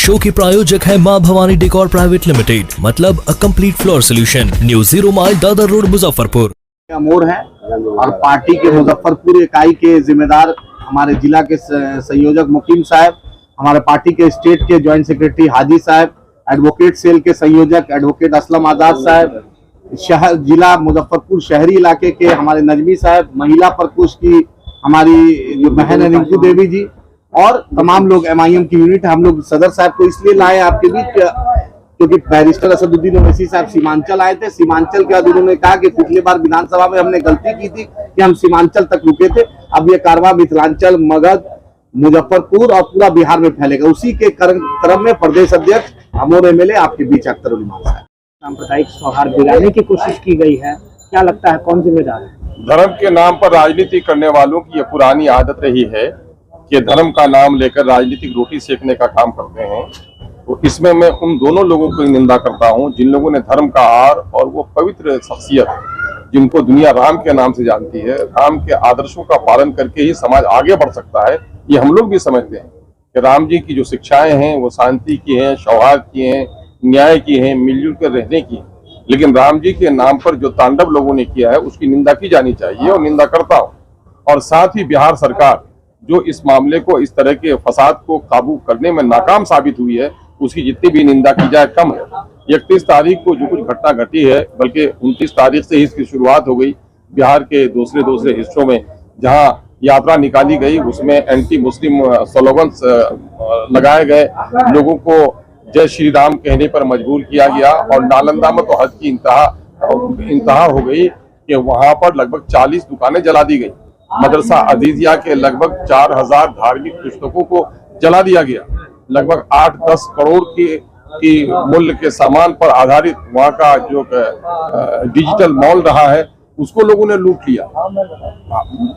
Show के प्रायोजक है मां भवानी डेकोर प्राइवेट लिमिटेड, मतलब a complete floor solution, new 0 mile Dadar road Muzaffarpur. मोड़ है और पार्टी के मुजफ्फरपुर इकाई के जिम्मेदार हमारे जिला के संयोजक मुकीम साहब, हमारे पार्टी के स्टेट के ज्वाइंट सेक्रेटरी हाजी साहब, एडवोकेट सेल के संयोजक एडवोकेट असलम आजाद साहब, शहर जिला मुजफ्फरपुर शहरी इलाके के हमारे नजमी साहब, महिला प्रकोष्ठ की हमारी जो बहन है रिंकू देवी जी और तमाम लोग MIM की यूनिट। हम लोग सदर साहब को इसलिए लाए आपके बीच क्योंकि बैरिस्टर असदुद्दीन ओवैसी साहब सीमांचल आए थे। सीमांचल के बाद उन्होंने कहा कि पिछली बार विधानसभा में हमने गलती की थी कि हम सीमांचल तक रुके थे, अब ये कारवां मिथिलांचल, मगध, मुजफ्फरपुर और पूरा बिहार में फैलेगा। उसी के क्रम में प्रदेश अध्यक्ष अमोर MLA आपके बीच अख्तर उल इमान साहब। सांप्रदायिक सौहार्द दिलाने की कोशिश की गई है, क्या लगता है कौन जिम्मेदार है? धर्म के नाम पर राजनीति करने वालों की यह पुरानी आदत रही है कि धर्म का नाम लेकर राजनीतिक रोटी सेकने का काम करते हैं। तो इसमें मैं उन दोनों लोगों की निंदा करता हूं जिन लोगों ने धर्म का आर और वो पवित्र शख्सियत जिनको दुनिया राम के नाम से जानती है, राम के आदर्शों का पालन करके ही समाज आगे बढ़ सकता है। ये हम लोग भी समझते हैं कि राम जी की जो शिक्षाएं हैं वो शांति की हैं, सौहार्द की हैं, न्याय की हैं, मिलजुल कर रहने की हैं। लेकिन राम जी के नाम पर जो तांडव लोगों ने किया है उसकी निंदा की जानी चाहिए और निंदा करता हूँ। और साथ ही बिहार सरकार जो इस मामले को, इस तरह के फसाद को काबू करने में नाकाम साबित हुई है, उसकी जितनी भी निंदा की जाए कम है। 31 तारीख को जो कुछ घटना घटी है, बल्कि 29 तारीख से ही इसकी शुरुआत हो गई। बिहार के दूसरे हिस्सों में जहां यात्रा निकाली गई उसमें एंटी मुस्लिम स्लोगन्स लगाए गए, लोगों को जय श्री राम कहने पर मजबूर किया गया। और नालंदा में तो हद की इंतहा हो गई कि वहां पर लगभग 40 दुकानें जला दी गई। मदरसा अजीजिया के लगभग 4000 धार्मिक पुस्तकों को जला दिया गया। लगभग 8-10 करोड़ की मूल्य के सामान पर आधारित वहां का जो डिजिटल मॉल रहा है उसको लोगों ने लूट लिया।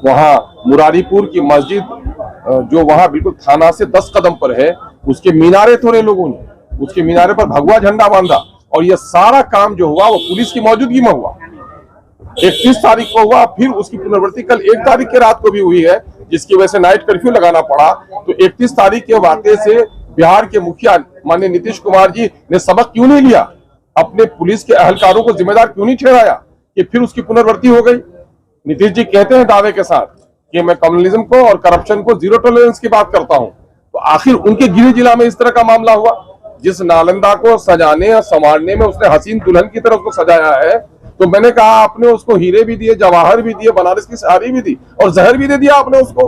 वहां मुरारीपुर की मस्जिद जो वहां बिल्कुल थाना से 10 कदम पर है, उसके मीनारे तोड़े लोगों ने, उसके मीनारे पर भगवा झंडा बांधा। और यह सारा काम जो हुआ वो पुलिस की मौजूदगी में हुआ। 31 तारीख को हुआ, फिर उसकी पुनरावृत्ति कल 1 तारीख की रात को भी हुई है, जिसकी वजह से नाइट कर्फ्यू लगाना पड़ा। तो 31 तारीख के वाकये से बिहार के मुखिया माननीय नीतीश कुमार जी ने सबक क्यों नहीं लिया? अपने पुलिस के अहलकारों को जिम्मेदार क्यों नहीं ठहराया कि फिर उसकी पुनरावृत्ति हो गई? नीतीश जी कहते हैं दावे के साथ कि मैं कम्युनिज्म को और करप्शन को जीरो टॉलरेंस की बात करता हूं, तो आखिर उनके गृह जिला में इस तरह का मामला हुआ। जिस नालंदा को सजाने और संवारने में उसने हसीन दुल्हन की तरफ को सजाया है, तो मैंने कहा आपने उसको हीरे भी दिए, जवाहर भी दिए, बनारस की साड़ी भी दी और जहर भी दे दिया आपने उसको।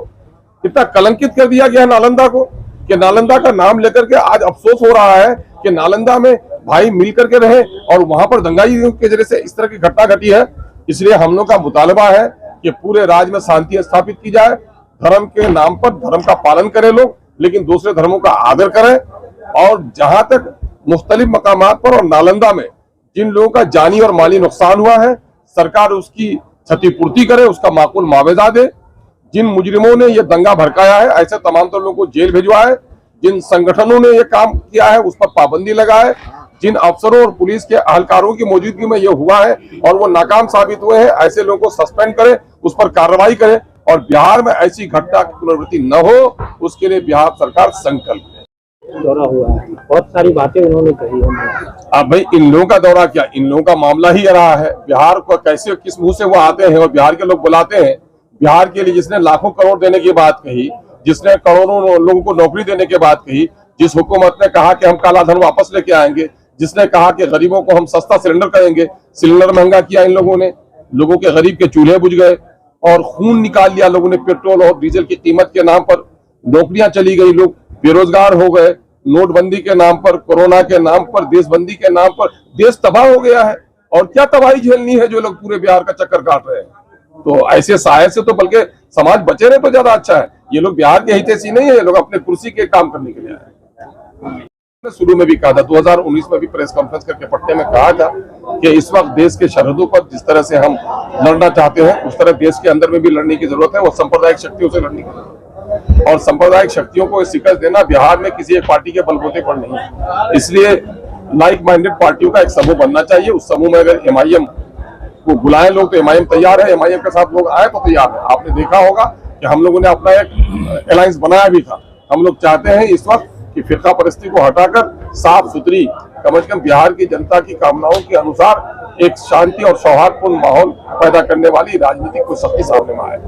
कितना कलंकित कर दिया गया नालंदा को कि नालंदा का नाम लेकर के आज अफसोस हो रहा है कि नालंदा में भाई मिल करके रहे और वहां पर दंगाई के जरिए से इस तरह की घटना घटी है। इसलिए हम लोग का मुतालबा है कि पूरे राज्य में शांति स्थापित की जाए। धर्म के नाम पर धर्म का पालन करें लोग, लेकिन दूसरे धर्मों का आदर करें। और जहां तक मुख्तलिफ मकामात पर और नालंदा में जिन लोगों का जानी और माली नुकसान हुआ है, सरकार उसकी क्षतिपूर्ति करे, उसका माकूल मुआवजा दे। जिन मुजरिमों ने यह दंगा भड़काया है, ऐसे तमाम लोगों को जेल भिजवाए। जिन संगठनों ने यह काम किया है उस पर पाबंदी लगाए। जिन अफसरों और पुलिस के अहलकारों की मौजूदगी में यह हुआ है और वो नाकाम साबित हुए हैं, ऐसे लोगों को सस्पेंड करे, उस पर कार्रवाई करे और बिहार में ऐसी घटना की पुनरावृत्ति न हो, उसके लिए बिहार सरकार संकल्प है। दौरा हुआ है, बहुत सारी बातें उन्होंने कही है। अब भाई इन लोगों का दौरा क्या, इन लोगों का मामला ही रहा है। बिहार को कैसे किस मुंह से वो आते हैं और बिहार के लोग बुलाते हैं। बिहार के लिए जिसने लाखों करोड़ देने की बात कही, जिसने करोड़ों लोगों को नौकरी देने की बात कही, जिस हुकूमत ने कहा कि हम काला धन वापस लेके आएंगे, जिसने कहा कि गरीबों को हम सस्ता सिलेंडर करेंगे, सिलेंडर महंगा किया इन लोगों ने, लोगों के गरीब के चूल्हे बुझ गए और खून निकाल लिया लोगों ने पेट्रोल और डीजल की कीमत के नाम पर। नौकरियां चली गई, लोग बेरोजगार हो गए, नोटबंदी के नाम पर, कोरोना के नाम पर, देशबंदी के नाम पर देश तबाह हो गया है। और क्या तबाही झेलनी है जो लोग पूरे बिहार का चक्कर काट रहे हैं? तो ऐसे साय से तो बल्कि समाज बचे रहे तो ज्यादा अच्छा है। ये लोग बिहार के हितैषी नहीं है, ये लोग अपने कुर्सी के काम करने के लिए आए। शुरू में भी कहा था, 2019 में भी प्रेस कॉन्फ्रेंस करके पटने में कहा था कि इस वक्त देश के सरहदों पर जिस तरह से हम लड़ना चाहते हैं उस तरह देश के अंदर में भी लड़ने की जरूरत है। वो सांप्रदायिक शक्तियों से लड़ने की, और सांप्रदायिक शक्तियों को शिकस्त देना बिहार में किसी एक पार्टी के बलबूते पर नहीं। इसलिए लाइक माइंडेड पार्टियों का एक समूह बनना चाहिए। उस समूह में अगर MIM को बुलाएं लोग तो MIM तैयार है, MIM के साथ लोग आए तो तैयार है। आपने देखा होगा कि हम लोगों ने अपना एक अलायंस बनाया भी था। हम लोग चाहते हैं इस वक्त कि फिरका परिस्थिति को हटाकर साफ सुथरी, कम से कम बिहार की जनता की कामनाओं के अनुसार एक शांति और सौहार्दपूर्ण माहौल पैदा करने वाली राजनीतिक कोई शक्ति सामने में आए।